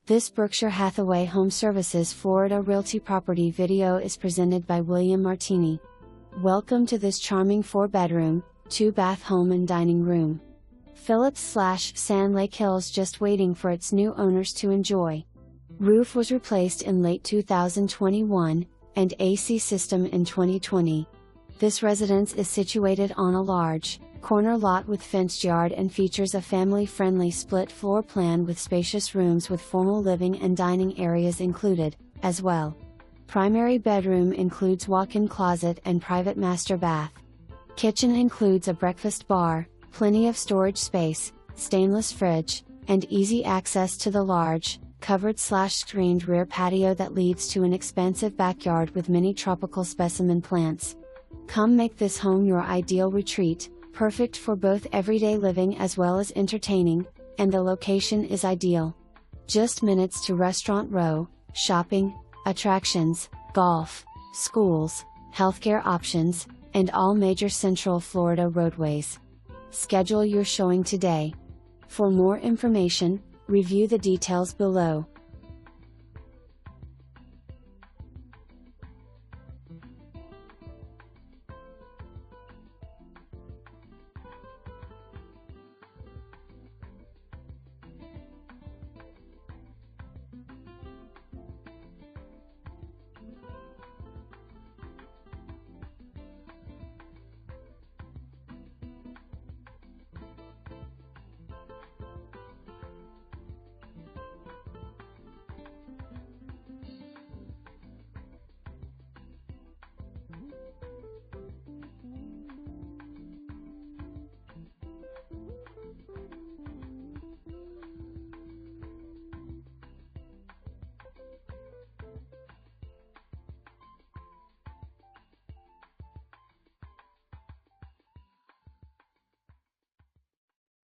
This Berkshire Hathaway HomeServices Florida Realty property video is presented by William Martini. Welcome to this charming 4-bedroom, 2-bath home and dining room. Phillips/Sand Lake Hills, just waiting for its new owners to enjoy. Roof was replaced in late 2021, and AC system in 2020. This residence is situated on a large, corner lot with fenced yard and features a family-friendly split floor plan with spacious rooms with formal living and dining areas included, as well. Primary bedroom includes walk-in closet and private master bath. Kitchen includes a breakfast bar, plenty of storage space, stainless fridge, and easy access to the large, covered/screened rear patio that leads to an expansive backyard with many tropical specimen plants. Come make this home your ideal retreat, perfect for both everyday living as well as entertaining, and the location is ideal. Just minutes to Restaurant Row, shopping, attractions, golf, schools, healthcare options, and all major Central Florida roadways. Schedule your showing today. For more information, review the details below.